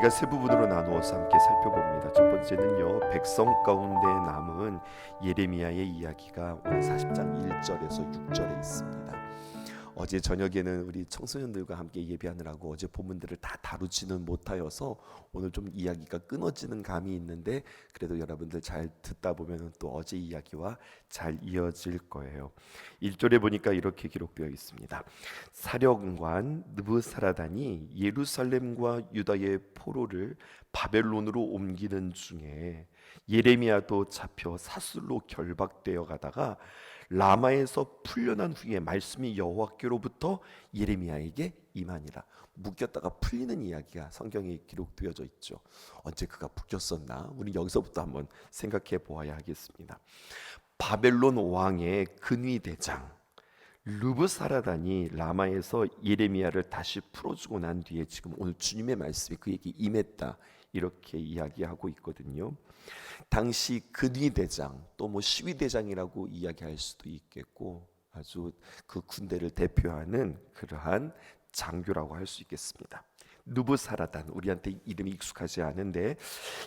우리가 세 부분으로 나누어서 함께 살펴봅니다. 첫 번째는요, 백성 가운데 남은 예레미야의 이야기가 오늘 40장 1절에서 6절에 있습니다. 어제 저녁에는 우리 청소년들과 함께 예배하느라고 어제 본문들을 다 다루지는 못하여서 오늘 좀 이야기가 끊어지는 감이 있는데, 그래도 여러분들 잘 듣다 보면 또 어제 이야기와 잘 이어질 거예요. 1절에 보니까 이렇게 기록되어 있습니다. 사령관 느부사라단이 예루살렘과 유다의 포로를 바벨론으로 옮기는 중에 예레미야도 잡혀 사슬로 결박되어 가다가 라마에서 풀려난 후에 말씀이 여호와께로부터 예레미야에게 임하니라. 묶였다가 풀리는 이야기가 성경에 기록되어져 있죠. 언제 그가 묶였었나? 우리 여기서부터 한번 생각해 보아야 하겠습니다. 바벨론 왕의 근위대장 르브사라단이 라마에서 예레미야를 다시 풀어주고 난 뒤에 지금 오늘 주님의 말씀이 그에게 임했다, 이렇게 이야기하고 있거든요. 당시 근위대장 또 뭐 시위대장이라고 이야기할 수도 있겠고, 아주 그 군대를 대표하는 그러한 장교라고 할 수 있겠습니다. 느부사라단, 우리한테 이름이 익숙하지 않은데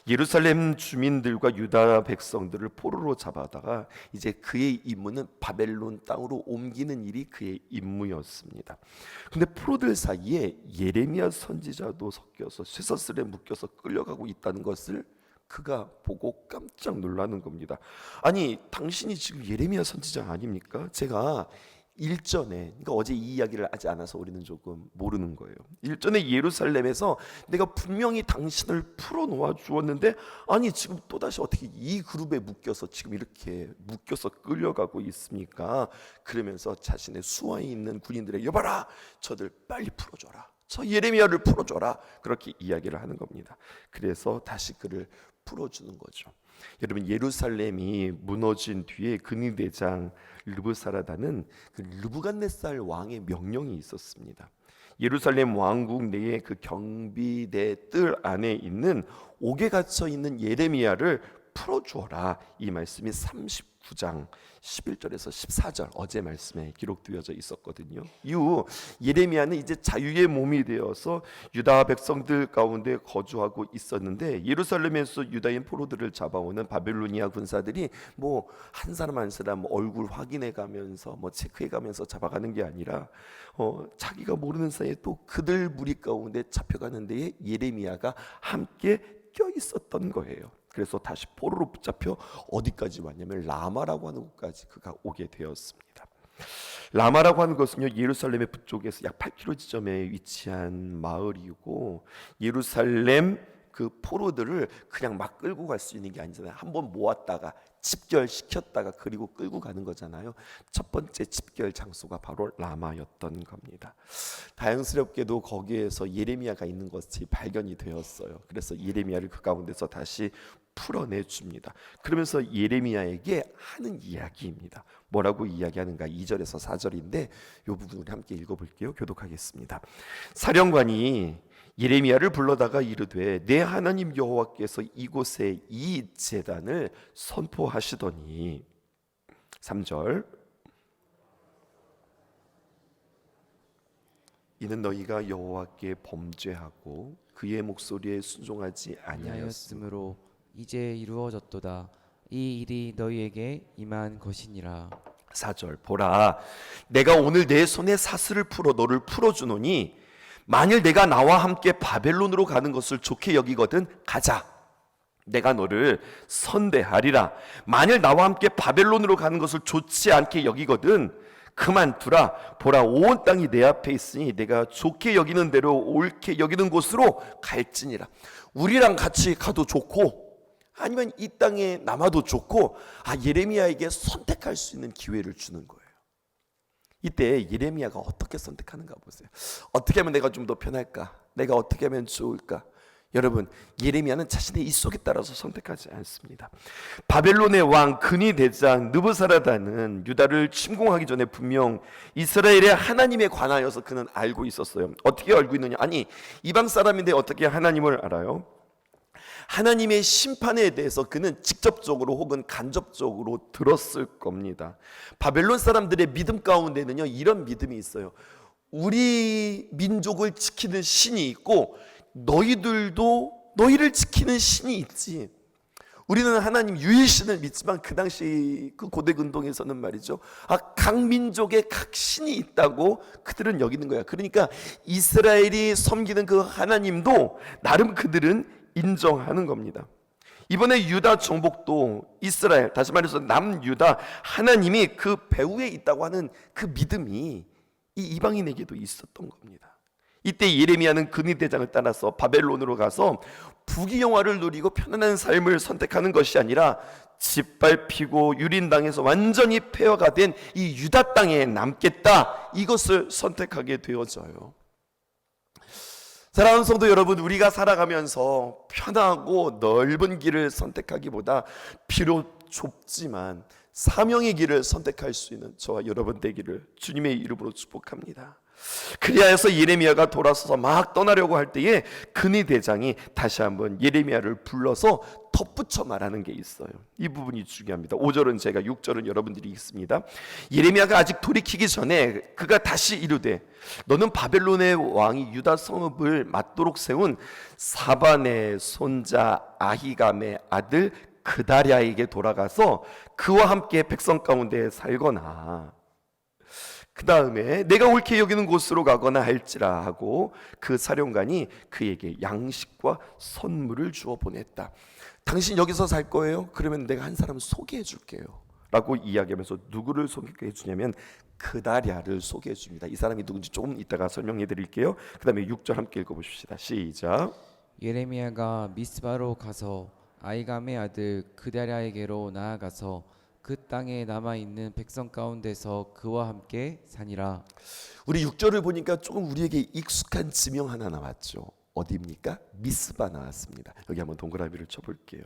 예루살렘 주민들과 유다 백성들을 포로로 잡아다가 이제 그의 임무는 바벨론 땅으로 옮기는 일이 그의 임무였습니다. 근데 포로들 사이에 예레미야 선지자도 섞여서 쇠사슬에 묶여서 끌려가고 있다는 것을 그가 보고 깜짝 놀라는 겁니다. 아니, 당신이 지금 예레미야 선지자 아닙니까? 제가 일전에, 그러니까 어제 이 이야기를 하지 않아서 우리는 조금 모르는 거예요. 일전에 예루살렘에서 내가 분명히 당신을 풀어놓아 주었는데, 아니 지금 또다시 어떻게 이 그룹에 묶여서 지금 이렇게 묶여서 끌려가고 있습니까? 그러면서 자신의 수하에 있는 군인들에게, 여봐라, 저들 빨리 풀어줘라, 저 예레미야를 풀어줘라, 그렇게 이야기를 하는 겁니다. 그래서 다시 그를 풀어주는 거죠. 여러분, 예루살렘이 무너진 뒤에 근위대장 르브사라단은 그 르부갓네살 왕의 명령이 있었습니다. 예루살렘 왕국 내에 그 경비대 뜰 안에 있는 옥에 갇혀 있는 예레미야를 풀어주어라, 이 말씀이 39장 11절에서 14절 어제 말씀에 기록되어져 있었거든요. 이후 예레미야는 이제 자유의 몸이 되어서 유다 백성들 가운데 거주하고 있었는데, 예루살렘에서 유다인 포로들을 잡아오는 바벨로니아 군사들이 뭐 한 사람 한 사람 얼굴 확인해 가면서 뭐 체크해 가면서 잡아가는 게 아니라 자기가 모르는 사이에 또 그들 무리 가운데 잡혀가는 데에 예레미야가 함께 껴 있었던 거예요. 그래서 다시 포로로 붙잡혀 어디까지 왔냐면 라마라고 하는 곳까지 그가 오게 되었습니다. 라마라고 하는 것은요, 예루살렘의 북쪽에서 약 8km 지점에 위치한 마을이고, 예루살렘 그 포로들을 그냥 막 끌고 갈 수 있는 게 아니잖아요. 한번 모았다가 집결시켰다가 그리고 끌고 가는 거잖아요. 첫 번째 집결 장소가 바로 라마였던 겁니다. 다행스럽게도 거기에서 예레미야가 있는 것이 발견이 되었어요. 그래서 예레미야를 그 가운데서 다시 풀어내 줍니다. 그러면서 예레미야에게 하는 이야기입니다. 뭐라고 이야기하는가? 2절에서 4절인데 이 부분 우리 함께 읽어볼게요. 교독하겠습니다. 사령관이 예레미야를 불러다가 이르되, 내 하나님 여호와께서 이곳에 이 제단을 선포하시더니, 3절, 이는 너희가 여호와께 범죄하고 그의 목소리에 순종하지 아니하였으므로 이제 이루어졌도다. 이 일이 너희에게 임한 것이니라. 4절, 보라, 내가 오늘 내 손에 사슬을 풀어 너를 풀어주노니 만일 내가 나와 함께 바벨론으로 가는 것을 좋게 여기거든 가자, 내가 너를 선대하리라. 만일 나와 함께 바벨론으로 가는 것을 좋지 않게 여기거든 그만두라. 보라, 온 땅이 내 앞에 있으니 내가 좋게 여기는 대로 옳게 여기는 곳으로 갈지니라. 우리랑 같이 가도 좋고 아니면 이 땅에 남아도 좋고, 예레미야에게 선택할 수 있는 기회를 주는 거예요. 이때 예레미야가 어떻게 선택하는가 보세요. 어떻게 하면 내가 좀 더 편할까? 내가 어떻게 하면 좋을까? 여러분, 예레미야는 자신의 입속에 따라서 선택하지 않습니다. 바벨론의 왕 근위대장 느부사라단은 유다를 침공하기 전에 분명 이스라엘의 하나님에 관하여서 그는 알고 있었어요. 어떻게 알고 있느냐? 아니, 이방 사람인데 어떻게 하나님을 알아요? 하나님의 심판에 대해서 그는 직접적으로 혹은 간접적으로 들었을 겁니다. 바벨론 사람들의 믿음 가운데는요, 이런 믿음이 있어요. 우리 민족을 지키는 신이 있고 너희들도 너희를 지키는 신이 있지. 우리는 하나님 유일신을 믿지만 그 당시 그 고대 근동에서는 말이죠, 각 민족의 각 신이 있다고 그들은 여기는 거야. 그러니까 이스라엘이 섬기는 그 하나님도 나름 그들은 인정하는 겁니다. 이번에 유다 정복도 이스라엘, 다시 말해서 남유다, 하나님이 그 배후에 있다고 하는 그 믿음이 이 이방인에게도 있었던 겁니다. 이때 예레미야는 근위대장을 따라서 바벨론으로 가서 부귀영화를 누리고 편안한 삶을 선택하는 것이 아니라 짓밟히고 유린당해서 완전히 폐허가 된 이 유다 땅에 남겠다, 이것을 선택하게 되어져요. 사랑하는 성도 여러분, 우리가 살아가면서 편하고 넓은 길을 선택하기보다 비록 좁지만 사명의 길을 선택할 수 있는 저와 여러분 되기를 주님의 이름으로 축복합니다. 그리하여서 예레미야가 돌아서서 막 떠나려고 할 때에 근위대장이 다시 한번 예레미야를 불러서 덧붙여 말하는 게 있어요. 이 부분이 중요합니다. 5절은 제가, 6절은 여러분들이 읽습니다. 예레미야가 아직 돌이키기 전에 그가 다시 이르되 너는 바벨론의 왕이 유다 성읍을 맞도록 세운 사반의 손자 아히감의 아들 그다랴에게 돌아가서 그와 함께 백성 가운데 살거나 그 다음에 내가 옳게 여기는 곳으로 가거나 할지라 하고 그 사령관이 그에게 양식과 선물을 주어 보냈다. 당신 여기서 살 거예요? 그러면 내가 한 사람 소개해 줄게요 라고 이야기하면서 누구를 소개해 주냐면 그다랴를 소개해 줍니다. 이 사람이 누군지 조금 이따가 설명해 드릴게요. 그 다음에 6절 함께 읽어보십시다. 시작. 예레미야가 미스바로 가서 아이감의 아들 그다랴에게로 나아가서 그 땅에 남아있는 백성 가운데서 그와 함께 사니라. 우리 6절을 보니까 조금 우리에게 익숙한 지명 하나 나왔죠. 어디입니까? 미스바 나왔습니다. 여기 한번 동그라미를 쳐볼게요.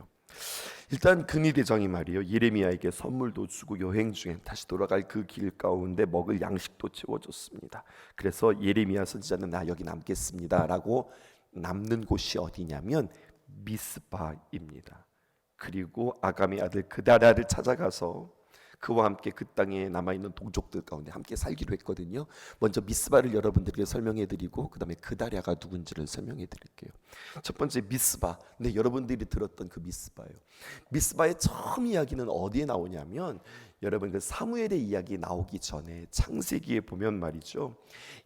일단 근위대장이 말이에요, 예레미야에게 선물도 주고 여행 중에 다시 돌아갈 그 길 가운데 먹을 양식도 채워줬습니다. 그래서 예레미야 선지자는 나 여기 남겠습니다 라고 남는 곳이 어디냐면 미스바입니다. 그리고 아감의 아들 그다랴를 찾아가서 그와 함께 그 땅에 남아있는 동족들 가운데 함께 살기로 했거든요. 먼저 미스바를 여러분들에게 설명해 드리고 그 다음에 그다랴가 누군지를 설명해 드릴게요. 첫 번째 미스바, 네, 여러분들이 들었던 그 미스바예요. 미스바의 처음 이야기는 어디에 나오냐면 여러분 그 사무엘의 이야기 나오기 전에 창세기에 보면 말이죠,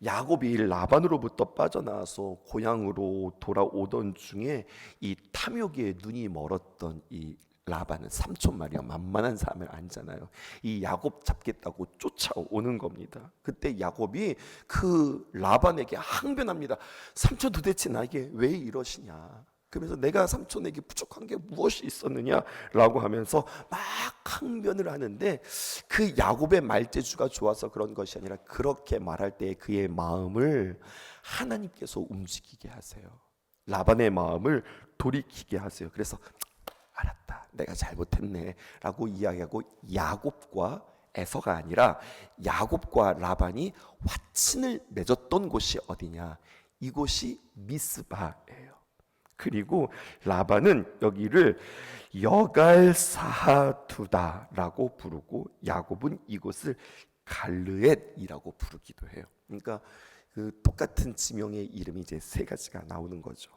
야곱이 라반으로부터 빠져나와서 고향으로 돌아오던 중에 이 탐욕에 눈이 멀었던 이 라반은 삼촌 말이야, 만만한 사람을 아니잖아요. 이 야곱 잡겠다고 쫓아오는 겁니다. 그때 야곱이 그 라반에게 항변합니다. 삼촌 도대체 나에게 왜 이러시냐, 그러면서 내가 삼촌에게 부족한 게 무엇이 있었느냐라고 하면서 막 항변을 하는데 그 야곱의 말재주가 좋아서 그런 것이 아니라 그렇게 말할 때 그의 마음을 하나님께서 움직이게 하세요. 라반의 마음을 돌이키게 하세요. 그래서 알았다, 내가 잘못했네 라고 이야기하고 야곱과 에서가 아니라 야곱과 라반이 화친을 맺었던 곳이 어디냐, 이곳이 미스바예요. 그리고 라반은 여기를 여갈사하두다라고 부르고 야곱은 이곳을 갈르엣이라고 부르기도 해요. 그러니까 그 똑같은 지명의 이름이 이제 세 가지가 나오는 거죠.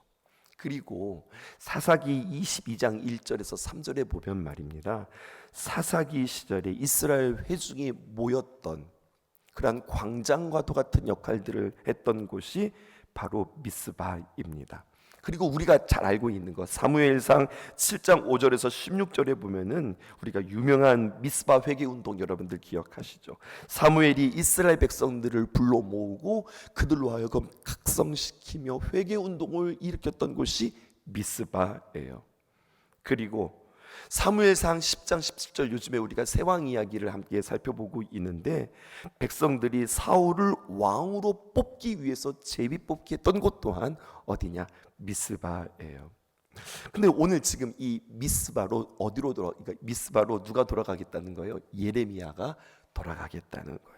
그리고 사사기 22장 1절에서 3절에 보면 말입니다, 사사기 시절에 이스라엘 회중이 모였던 그러한 광장과도 같은 역할들을 했던 곳이 바로 미스바입니다. 그리고 우리가 잘 알고 있는 것, 사무엘상 7장 5절에서 16절에 보면은 우리가 유명한 미스바 회개 운동 여러분들 기억하시죠? 사무엘이 이스라엘 백성들을 불러 모으고 그들로 하여금 각성시키며 회개 운동을 일으켰던 곳이 미스바예요. 그리고 사무엘상 10장 17절, 요즘에 우리가 세왕 이야기를 함께 살펴보고 있는데 백성들이 사울을 왕으로 뽑기 위해서 제비 뽑기 했던 곳 또한 어디냐, 미스바예요. 근데 오늘 지금 이 미스바로 어디로 그러니까 미스바로 누가 돌아가겠다는 거예요? 예레미야가 돌아가겠다는 거예요.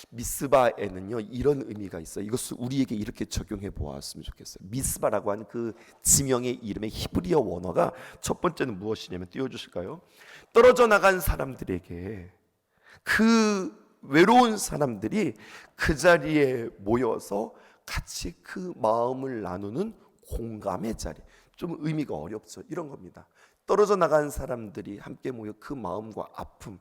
미스바에는요 이런 의미가 있어요. 이것을 우리에게 이렇게 적용해 보았으면 좋겠어요. 미스바라고 하는 그 지명의 이름의 히브리어 원어가 첫 번째는 무엇이냐면, 띄워주실까요? 떨어져 나간 사람들에게, 그 외로운 사람들이 그 자리에 모여서 같이 그 마음을 나누는 공감의 자리. 좀 의미가 어렵죠. 이런 겁니다. 떨어져 나간 사람들이 함께 모여 그 마음과 아픔,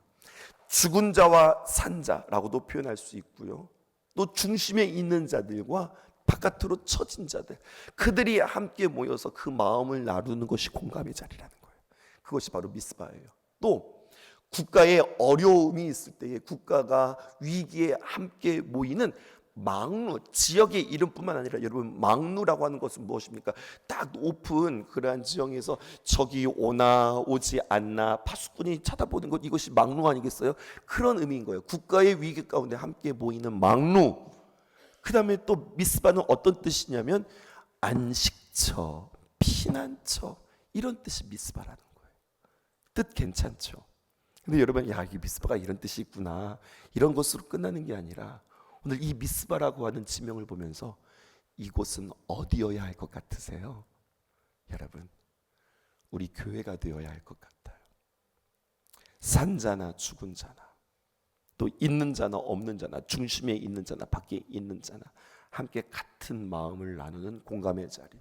죽은 자와 산 자라고도 표현할 수 있고요. 또 중심에 있는 자들과 바깥으로 처진 자들, 그들이 함께 모여서 그 마음을 나누는 것이 공감의 자리라는 거예요. 그것이 바로 미스바예요. 또 국가에 어려움이 있을 때에 국가가 위기에 함께 모이는 망루, 지역의 이름뿐만 아니라 여러분 망루라고 하는 것은 무엇입니까? 딱 높은 그러한 지형에서 적이 오나 오지 않나 파수꾼이 쳐다보는 것, 이것이 망루 아니겠어요? 그런 의미인 거예요. 국가의 위기 가운데 함께 모이는 망루. 그 다음에 또 미스바는 어떤 뜻이냐면 안식처, 피난처, 이런 뜻이 미스바라는 거예요. 뜻 괜찮죠? 근데 여러분, 야, 이 미스바가 이런 뜻이 있구나, 이런 것으로 끝나는 게 아니라 오늘 이 미스바라고 하는 지명을 보면서 이곳은 어디여야 할 것 같으세요? 여러분, 우리 교회가 되어야 할 것 같아요. 산 자나 죽은 자나, 또 있는 자나 없는 자나, 중심에 있는 자나 밖에 있는 자나 함께 같은 마음을 나누는 공감의 자리.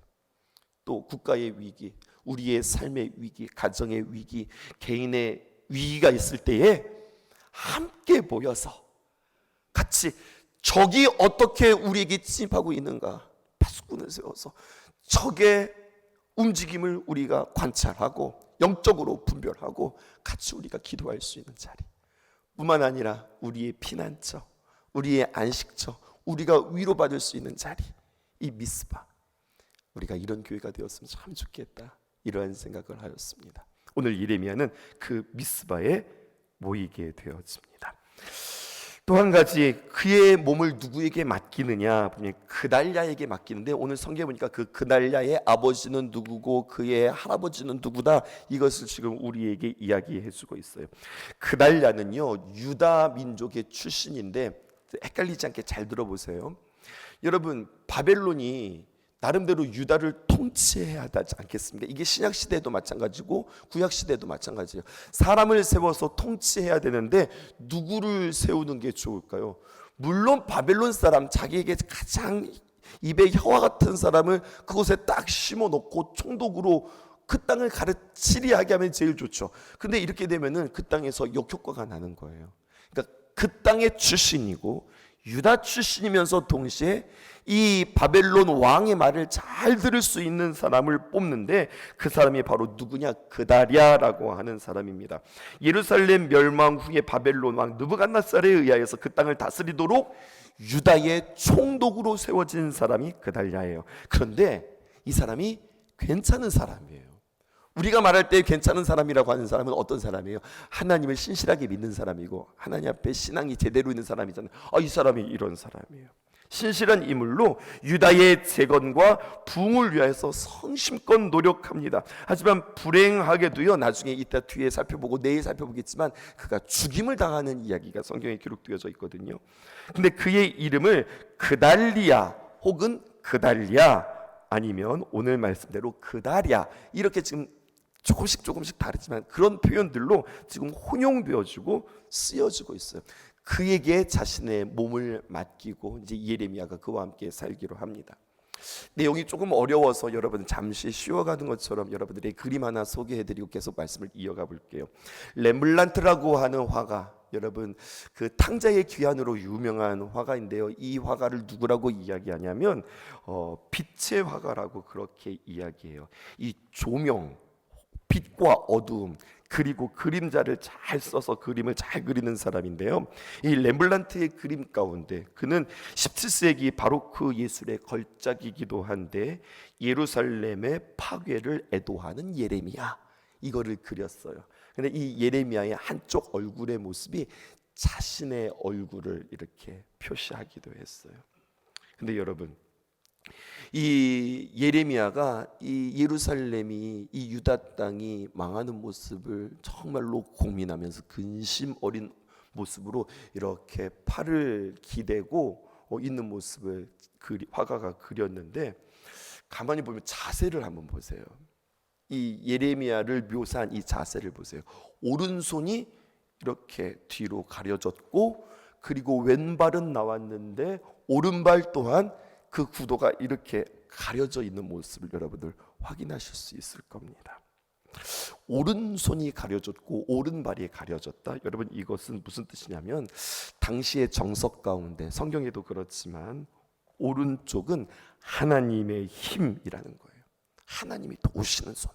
또 국가의 위기, 우리의 삶의 위기, 가정의 위기, 개인의 위기가 있을 때에 함께 모여서 같이 적이 어떻게 우리에게 침입하고 있는가, 파수꾼을 세워서 적의 움직임을 우리가 관찰하고 영적으로 분별하고 같이 우리가 기도할 수 있는 자리. 뿐만 아니라 우리의 피난처, 우리의 안식처, 우리가 위로받을 수 있는 자리, 이 미스바. 우리가 이런 교회가 되었으면 참 좋겠다, 이러한 생각을 하였습니다. 오늘 예레미야는 그 미스바에 모이게 되었습니다. 또 한 가지, 그의 몸을 누구에게 맡기느냐, 분명히 그달랴에게 맡기는데, 오늘 성경에 보니까 그 그달랴의 아버지는 누구고 그의 할아버지는 누구다, 이것을 지금 우리에게 이야기해주고 있어요. 그달랴는요 유다 민족의 출신인데, 헷갈리지 않게 잘 들어보세요. 여러분, 바벨론이 나름대로 유다를 통치해야 하지 않겠습니까? 이게 신약 시대도 마찬가지고 구약 시대도 마찬가지예요. 사람을 세워서 통치해야 되는데 누구를 세우는 게 좋을까요? 물론 바벨론 사람, 자기에게 가장 입에 혀와 같은 사람을 그곳에 딱 심어 놓고 총독으로 그 땅을 가르치리 하게 하면 제일 좋죠. 근데 이렇게 되면은 그 땅에서 역효과가 나는 거예요. 그러니까 그 땅의 출신이고 유다 출신이면서 동시에 이 바벨론 왕의 말을 잘 들을 수 있는 사람을 뽑는데, 그 사람이 바로 누구냐? 그달랴라고 하는 사람입니다. 예루살렘 멸망 후에 바벨론 왕 느부갓네살에 의하여서 그 땅을 다스리도록 유다의 총독으로 세워진 사람이 그달랴예요. 그런데 이 사람이 괜찮은 사람이에요. 우리가 말할 때 괜찮은 사람이라고 하는 사람은 어떤 사람이에요? 하나님을 신실하게 믿는 사람이고 하나님 앞에 신앙이 제대로 있는 사람이잖아요. 이 사람이 이런 사람이에요. 신실한 인물로 유다의 재건과 부흥을 위하여서 성심껏 노력합니다. 하지만 불행하게도요, 나중에 이따 뒤에 살펴보고 내일 살펴보겠지만 그가 죽임을 당하는 이야기가 성경에 기록되어져 있거든요. 근데 그의 이름을 그달리아 혹은 그달랴, 아니면 오늘 말씀대로 그달랴, 이렇게 지금 조금씩 다르지만 그런 표현들로 지금 혼용되어지고 쓰여지고 있어요. 그에게 자신의 몸을 맡기고 이제 예레미야가 그와 함께 살기로 합니다. 내용이 조금 어려워서 여러분 잠시 쉬어가는 것처럼 여러분들의 그림 하나 소개해드리고 계속 말씀을 이어가 볼게요. 렘블란트라고 하는 화가, 여러분 그 탕자의 귀환으로 유명한 화가인데요. 이 화가를 누구라고 이야기하냐면 빛의 화가라고 그렇게 이야기해요. 이 조명, 빛과 어두움, 그리고 그림자를 잘 써서 그림을 잘 그리는 사람인데요. 이 렘블란트의 그림 가운데 그는 17세기 바로크 예술의 걸작이기도 한데, 예루살렘의 파괴를 애도하는 예레미야, 이거를 그렸어요. 근데 이 예레미야의 한쪽 얼굴의 모습이 자신의 얼굴을 이렇게 표시하기도 했어요. 근데 여러분, 이 예레미야가 이 예루살렘이, 이 유다 땅이 망하는 모습을 정말로 고민하면서 근심 어린 모습으로 이렇게 팔을 기대고 있는 모습을 화가가 그렸는데, 가만히 보면 자세를 한번 보세요. 이 예레미야를 묘사한 이 자세를 보세요. 오른손이 이렇게 뒤로 가려졌고, 그리고 왼발은 나왔는데 오른발 또한 그 구도가 이렇게 가려져 있는 모습을 여러분들 확인하실 수 있을 겁니다. 오른손이 가려졌고 오른발이 가려졌다. 여러분, 이것은 무슨 뜻이냐면 당시의 정석 가운데, 성경에도 그렇지만 오른쪽은 하나님의 힘이라는 거예요. 하나님이 도우시는 손.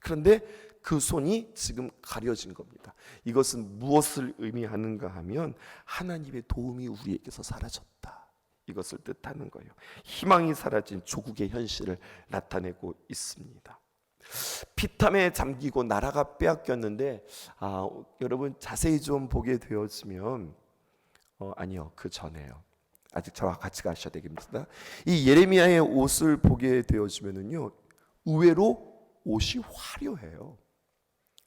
그런데 그 손이 지금 가려진 겁니다. 이것은 무엇을 의미하는가 하면 하나님의 도움이 우리에게서 사라졌다, 이것을 뜻하는 거예요. 희망이 사라진 조국의 현실을 나타내고 있습니다. 피탐에 잠기고 나라가 빼앗겼는데, 여러분 자세히 좀 보게 되었으면, 아니요, 그 전에요. 아직 저와 같이 가셔야 되겠습니다. 이 예레미야의 옷을 보게 되어지면은요, 의외로 옷이 화려해요.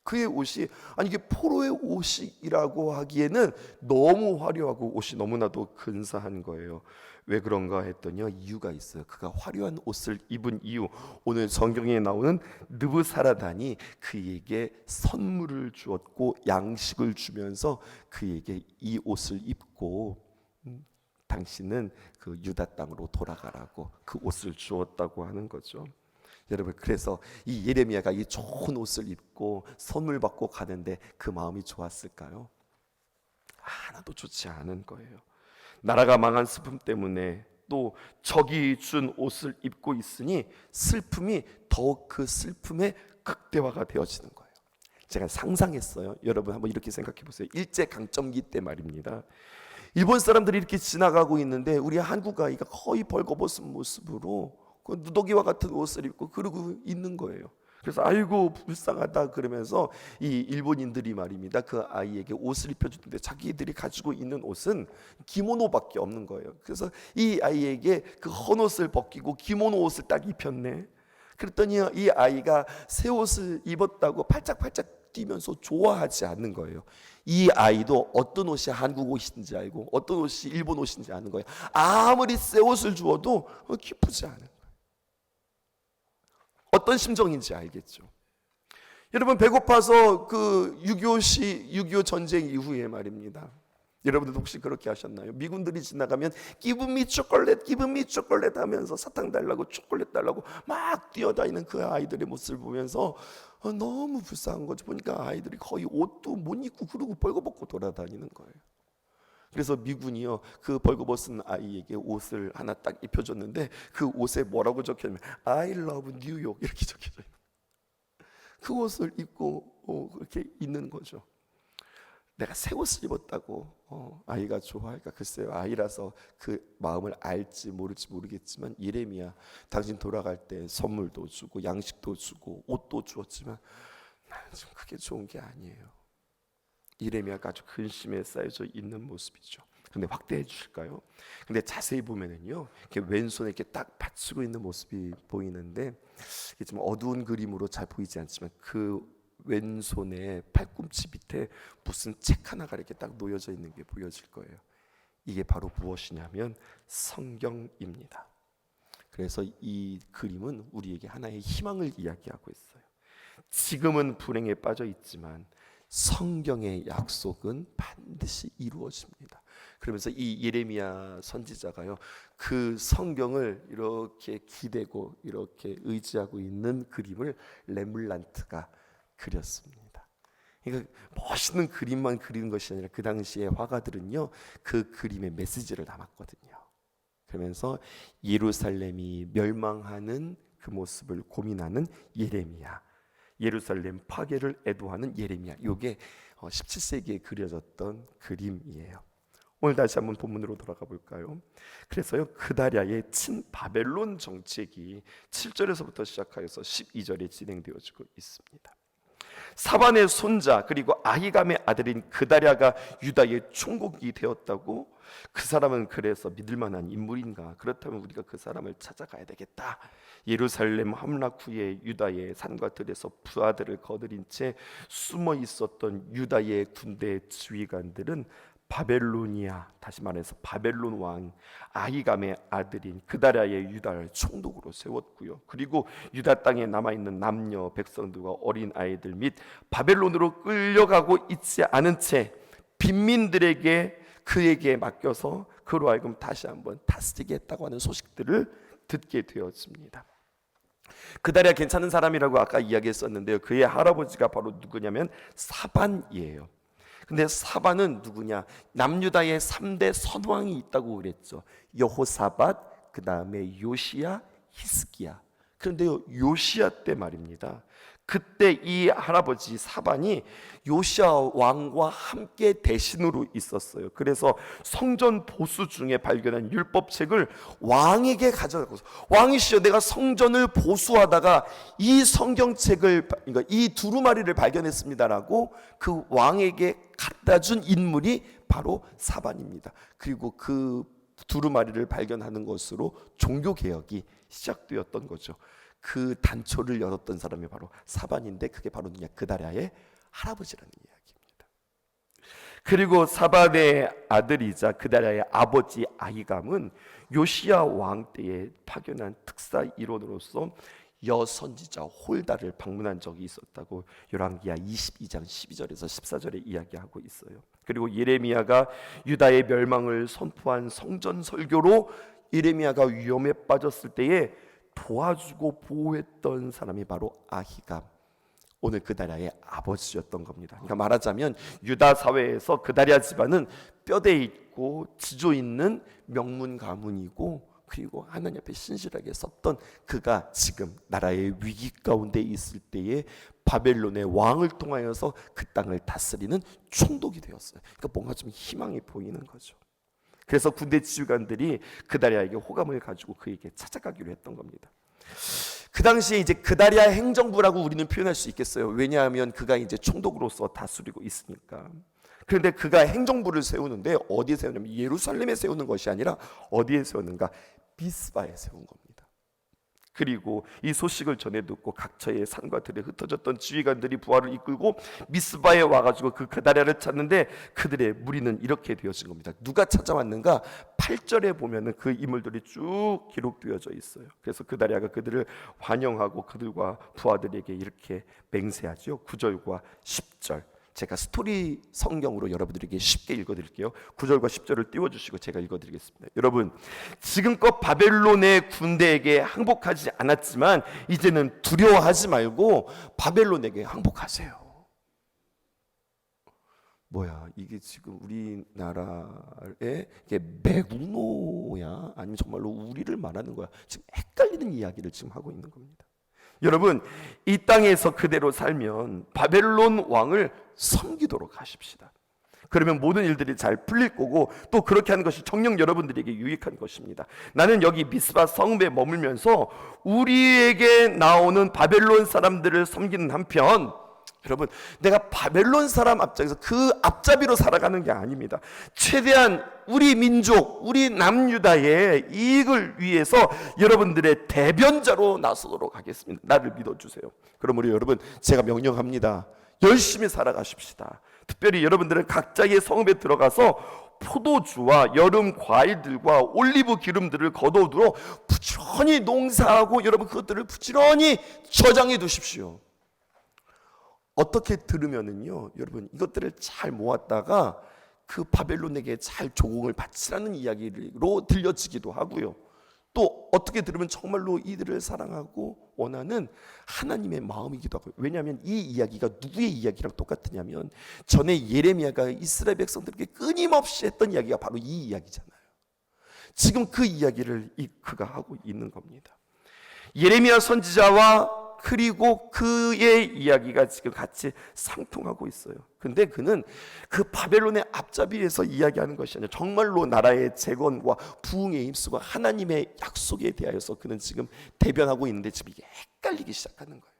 그의 옷이, 아니 이게 포로의 옷이라고 하기에는 너무 화려하고 옷이 너무나도 근사한 거예요. 왜 그런가 했더니요, 이유가 있어요. 그가 화려한 옷을 입은 이유, 오늘 성경에 나오는 느부사라단이 그에게 선물을 주었고 양식을 주면서 그에게 이 옷을 입고 당신은 그 유다 땅으로 돌아가라고 그 옷을 주었다고 하는 거죠. 여러분, 그래서 이 예레미야가 이 좋은 옷을 입고 선물 받고 가는데 그 마음이 좋았을까요? 하나도 좋지 않은 거예요. 나라가 망한 슬픔 때문에 또 적이 준 옷을 입고 있으니 슬픔이 더욱 그 슬픔의 극대화가 되어지는 거예요. 제가 상상했어요. 여러분 한번 이렇게 생각해 보세요. 일제 강점기 때 말입니다. 일본 사람들이 이렇게 지나가고 있는데 우리 한국 아이가 거의 벌거벗은 모습으로 그 누더기와 같은 옷을 입고 그러고 있는 거예요. 그래서 아이고 불쌍하다 그러면서 이 일본인들이 말입니다, 그 아이에게 옷을 입혀주는데 자기들이 가지고 있는 옷은 기모노밖에 없는 거예요. 그래서 이 아이에게 그 헌옷을 벗기고 기모노 옷을 딱 입혔네. 그랬더니 이 아이가 새 옷을 입었다고 팔짝팔짝 뛰면서 좋아하지 않는 거예요. 이 아이도 어떤 옷이 한국 옷인지 알고 어떤 옷이 일본 옷인지 아는 거예요. 아무리 새 옷을 주어도 기쁘지 않은 거예요. 어떤 심정인지 알겠죠. 여러분, 배고파서 그 6.25 전쟁 이후에 말입니다, 여러분들 혹시 그렇게 하셨나요? 미군들이 지나가면 Give me chocolate, give me chocolate 하면서 사탕 달라고 초콜릿 달라고 막 뛰어다니는 그 아이들의 모습을 보면서 너무 불쌍한 거죠. 보니까 아이들이 거의 옷도 못 입고 그러고 벌거벗고 돌아다니는 거예요. 그래서 미군이요, 그 벌거벗은 아이에게 옷을 하나 딱 입혀줬는데 그 옷에 뭐라고 적혀있냐면 I love New York 이렇게 적혀져 있는 거예요. 그 옷을 입고 그렇게 있는 거죠. 내가 새 옷을 입었다고 아이가 좋아할까? 글쎄요, 아이라서 그 마음을 알지 모를지 모르겠지만 예레미야, 당신 돌아갈 때 선물도 주고 양식도 주고 옷도 주었지만 나는 좀 그게 좋은 게 아니에요. 예레미야가 아주 근심에 쌓여져 있는 모습이죠. 근데 확대해 주실까요? 근데 자세히 보면은요, 이렇게 왼손에 이렇게 딱 받치고 있는 모습이 보이는데 이게 좀 어두운 그림으로 잘 보이지 않지만 그 왼손에 팔꿈치 밑에 무슨 책 하나가 이렇게 딱 놓여져 있는 게 보여질 거예요. 이게 바로 무엇이냐면 성경입니다. 그래서 이 그림은 우리에게 하나의 희망을 이야기하고 있어요. 지금은 불행에 빠져 있지만 성경의 약속은 반드시 이루어집니다. 그러면서 이 예레미야 선지자가요, 그 성경을 이렇게 기대고 이렇게 의지하고 있는 그림을 레물란트가 그렸습니다. 그러니까 멋있는 그림만 그리는 것이 아니라 그 당시에 화가들은요, 그 그림의 메시지를 담았거든요. 그러면서 예루살렘이 멸망하는 그 모습을 고민하는 예레미야, 예루살렘 파괴를 애도하는 예레미야, 이게 17세기에 그려졌던 그림이에요. 오늘 다시 한번 본문으로 돌아가 볼까요? 그래서요, 그다랴의 친바벨론 정책이 7절에서부터 시작하여서 12절에 진행되어지고 있습니다. 사반의 손자 그리고 아히감의 아들인 그다랴가 유다의 총독이 되었다고? 그 사람은 그래서 믿을 만한 인물인가? 그렇다면 우리가 그 사람을 찾아가야 되겠다. 예루살렘 함락 후에 유다의 산과 들에서 부하들을 거느린 채 숨어 있었던 유다의 군대 지휘관들은 바벨로니아, 다시 말해서 바벨론 왕 아히감의 아들인 그다랴의 유다를 총독으로 세웠고요. 그리고 유다 땅에 남아있는 남녀 백성들과 어린 아이들 및 바벨론으로 끌려가고 있지 않은 채 빈민들에게 그에게 맡겨서 그로 하여금 다시 한번 다스리게 했다고 하는 소식들을 듣게 되었습니다. 그다리아 괜찮은 사람이라고 아까 이야기했었는데요. 그의 할아버지가 바로 누구냐면 사반이에요. 근데 사반은 누구냐? 남유다의 3대 선왕이 있다고 그랬죠. 여호사밧, 그 다음에 요시야, 히스기야. 그런데요, 요시야 때 말입니다. 그때 이 할아버지 사반이 요시야 왕과 함께 대신으로 있었어요. 그래서 성전 보수 중에 발견한 율법책을 왕에게 가져가서, 왕이시여, 내가 성전을 보수하다가 이 성경책을, 그러니까 이 두루마리를 발견했습니다라고 그 왕에게 갖다 준 인물이 바로 사반입니다. 그리고 그 두루마리를 발견하는 것으로 종교 개혁이 시작되었던 거죠. 그 단초를 열었던 사람이 바로 사반인데, 그게 바로 누구냐? 그다랴의 할아버지라는 이야기입니다. 그리고 사반의 아들이자 그다랴의 아버지 아히감은 요시야 왕 때에 파견한 특사 일원으로서 여선지자 홀다를 방문한 적이 있었다고 열왕기하 22장 12절에서 14절에 이야기하고 있어요. 그리고 예레미야가 유다의 멸망을 선포한 성전 설교로 예레미야가 위험에 빠졌을 때에 도와주고 보호했던 사람이 바로 아히감, 오늘 그다랴의 아버지였던 겁니다. 그러니까 말하자면 유다 사회에서 그다랴 집안은 뼈대 있고 지조 있는 명문 가문이고, 그리고 하나님 앞에 신실하게 섰던 그가 지금 나라의 위기 가운데 있을 때에 바벨론의 왕을 통하여서 그 땅을 다스리는 총독이 되었어요. 그러니까 뭔가 좀 희망이 보이는 거죠. 그래서 군대 지휘관들이 그다랴에게 호감을 가지고 그에게 찾아가기로 했던 겁니다. 그 당시에 이제 그다랴 행정부라고 우리는 표현할 수 있겠어요. 왜냐하면 그가 이제 총독으로서 다스리고 있으니까. 그런데 그가 행정부를 세우는데 어디에 세우냐면 예루살렘에 세우는 것이 아니라 어디에 세우는가? 미스바에 세운 겁니다. 그리고 이 소식을 전해 듣고 각처의 산과 들에 흩어졌던 지휘관들이 부하를 이끌고 미스바에 와가지고 그 그다랴를 찾는데 그들의 무리는 이렇게 되어진 겁니다. 누가 찾아왔는가? 8절에 보면은 그 인물들이 쭉 기록되어져 있어요. 그래서 그다랴가 그들을 환영하고 그들과 부하들에게 이렇게 맹세하죠. 9절과 10절. 제가 스토리 성경으로 여러분들에게 쉽게 읽어드릴게요. 9절과 10절을 띄워주시고 제가 읽어드리겠습니다. 여러분, 지금껏 바벨론의 군대에게 항복하지 않았지만 이제는 두려워하지 말고 바벨론에게 항복하세요. 뭐야, 이게 지금 우리나라의 이게 매국노야? 아니면 정말로 우리를 말하는 거야? 지금 헷갈리는 이야기를 지금 하고 있는 겁니다. 여러분, 이 땅에서 그대로 살면 바벨론 왕을 섬기도록 하십시다. 그러면 모든 일들이 잘 풀릴 거고, 또 그렇게 하는 것이 정녕 여러분들에게 유익한 것입니다. 나는 여기 미스바 성읍에 머물면서 우리에게 나오는 바벨론 사람들을 섬기는 한편, 여러분, 내가 바벨론 사람 앞장에서 그 앞잡이로 살아가는 게 아닙니다. 최대한 우리 민족, 우리 남유다의 이익을 위해서 여러분들의 대변자로 나서도록 하겠습니다. 나를 믿어주세요. 그럼 우리 여러분, 제가 명령합니다. 열심히 살아가십시다. 특별히 여러분들은 각자의 성읍에 들어가서 포도주와 여름 과일들과 올리브 기름들을 거둬들어 부지런히 농사하고 여러분 그것들을 부지런히 저장해 두십시오. 어떻게 들으면은요, 여러분, 이것들을 잘 모았다가 그 바벨론에게 잘 조공을 바치라는 이야기로 들려지기도 하고요. 또 어떻게 들으면 정말로 이들을 사랑하고 원하는 하나님의 마음이기도 하고요. 왜냐하면 이 이야기가 누구의 이야기랑 똑같으냐면 전에 예레미야가 이스라엘 백성들에게 끊임없이 했던 이야기가 바로 이 이야기잖아요. 지금 그 이야기를 그가 하고 있는 겁니다. 예레미야 선지자와 그리고 그의 이야기가 지금 같이 상통하고 있어요. 근데 그는 그 바벨론의 앞잡이에서 이야기하는 것이 아니라 정말로 나라의 재건과 부흥에 힘쓰고 하나님의 약속에 대하여서 그는 지금 대변하고 있는데 지금 이게 헷갈리기 시작하는 거예요.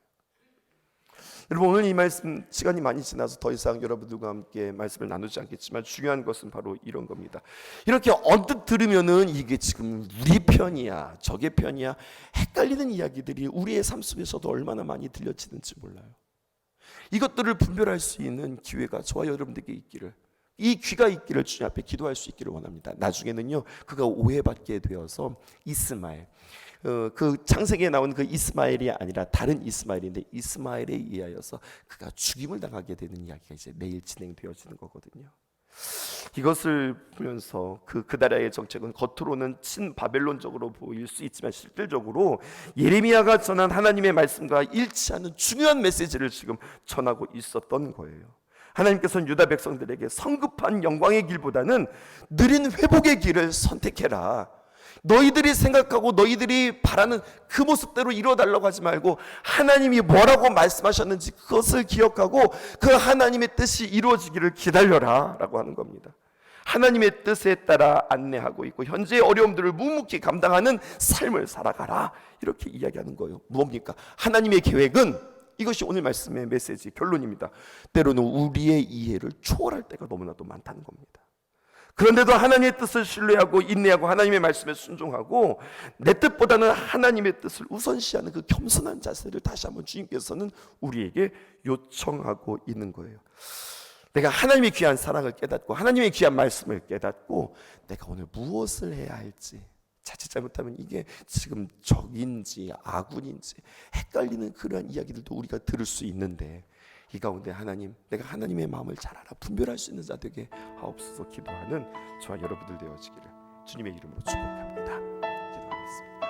여러분, 오늘 이 말씀 시간이 많이 지나서 더 이상 여러분들과 함께 말씀을 나누지 않겠지만 중요한 것은 바로 이런 겁니다. 이렇게 언뜻 들으면은 이게 지금 우리 편이야 저게 편이야 헷갈리는 이야기들이 우리의 삶 속에서도 얼마나 많이 들려지는지 몰라요. 이것들을 분별할 수 있는 기회가 저와 여러분들에게 있기를, 이 귀가 있기를 주님 앞에 기도할 수 있기를 원합니다. 나중에는요 그가 오해받게 되어서 이스마엘, 그 창세기에 나온 그 이스마엘이 아니라 다른 이스마엘인데 이스마엘에 의하여서 그가 죽임을 당하게 되는 이야기가 이제 내일 진행되어지는 거거든요. 이것을 보면서 그다라의 정책은 겉으로는 친바벨론적으로 보일 수 있지만 실질적으로 예레미야가 전한 하나님의 말씀과 일치하는 중요한 메시지를 지금 전하고 있었던 거예요. 하나님께서는 유다 백성들에게 성급한 영광의 길보다는 느린 회복의 길을 선택해라. 너희들이 생각하고 너희들이 바라는 그 모습대로 이루어달라고 하지 말고 하나님이 뭐라고 말씀하셨는지 그것을 기억하고 그 하나님의 뜻이 이루어지기를 기다려라 라고 하는 겁니다. 하나님의 뜻에 따라 안내하고 있고 현재의 어려움들을 묵묵히 감당하는 삶을 살아가라, 이렇게 이야기하는 거예요. 뭡니까? 하나님의 계획은, 이것이 오늘 말씀의 메시지 결론입니다. 때로는 우리의 이해를 초월할 때가 너무나도 많다는 겁니다. 그런데도 하나님의 뜻을 신뢰하고 인내하고 하나님의 말씀에 순종하고 내 뜻보다는 하나님의 뜻을 우선시하는 그 겸손한 자세를 다시 한번 주님께서는 우리에게 요청하고 있는 거예요. 내가 하나님의 귀한 사랑을 깨닫고 하나님의 귀한 말씀을 깨닫고 내가 오늘 무엇을 해야 할지, 자칫 잘못하면 이게 지금 적인지 아군인지 헷갈리는 그러한 이야기들도 우리가 들을 수 있는데, 이 가운데 하나님, 내가 하나님의 마음을 잘 알아 분별할 수 있는 자 되게 하옵소서 기도하는 저와 여러분들 되어지기를 주님의 이름으로 축복합니다. 기도하겠습니다.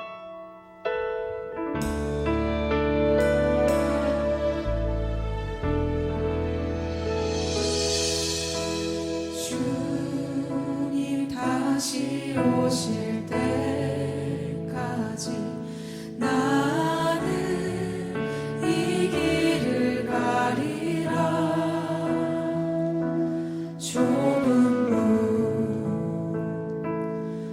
주님 다시 오실 때까지 나는 이 길을 가리라. 좁은 문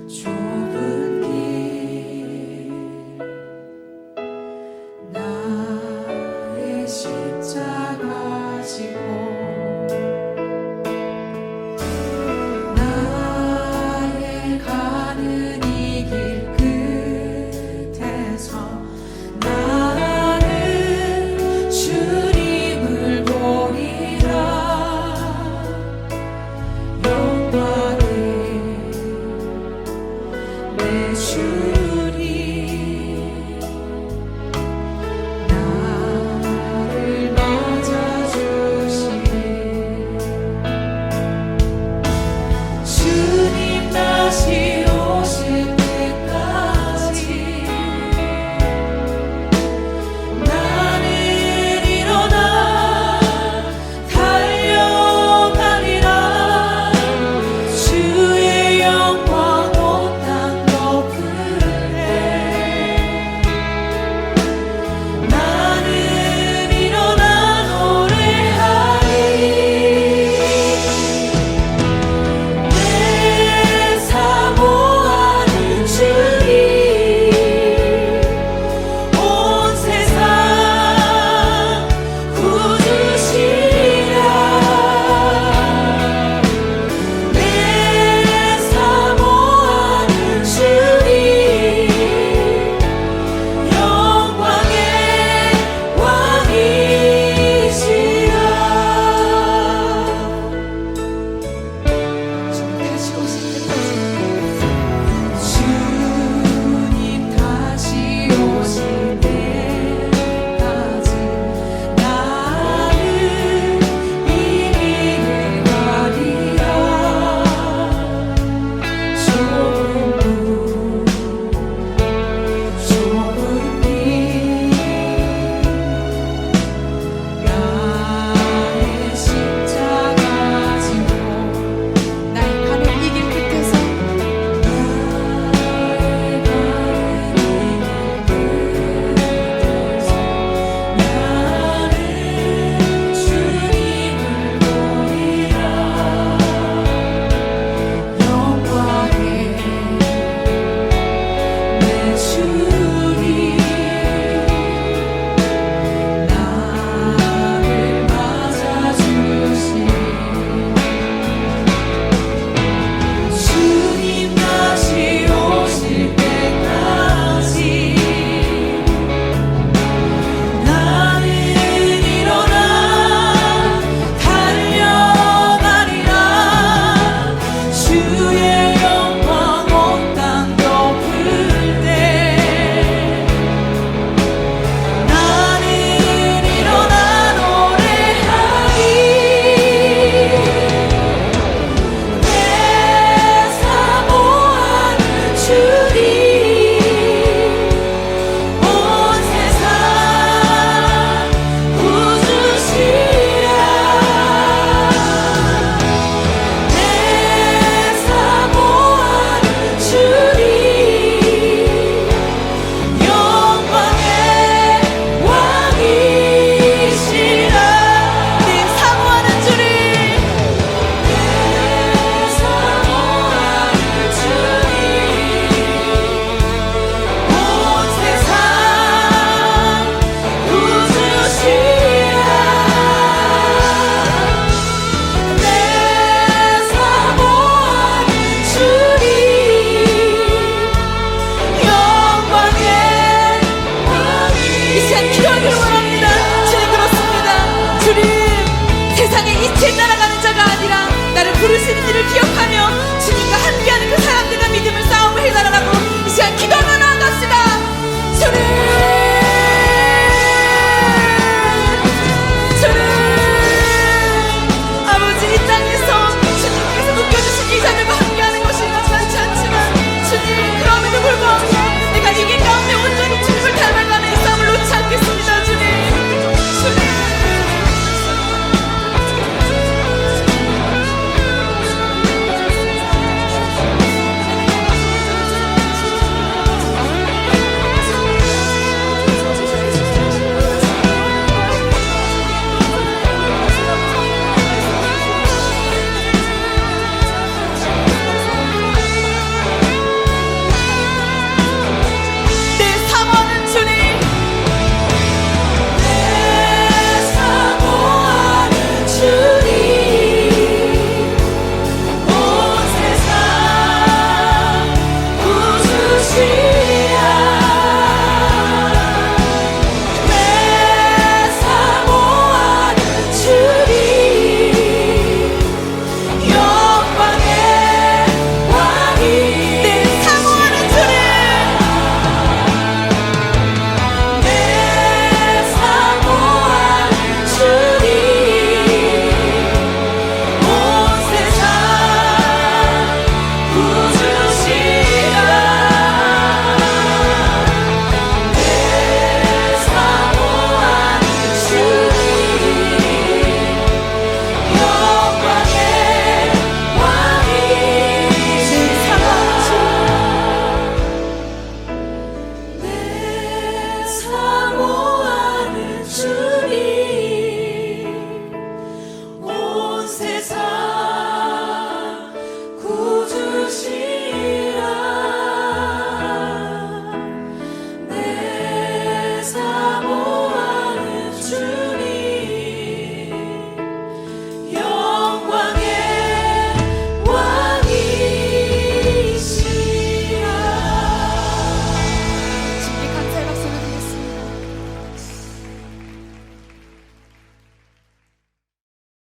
좁은 길 나의 십자가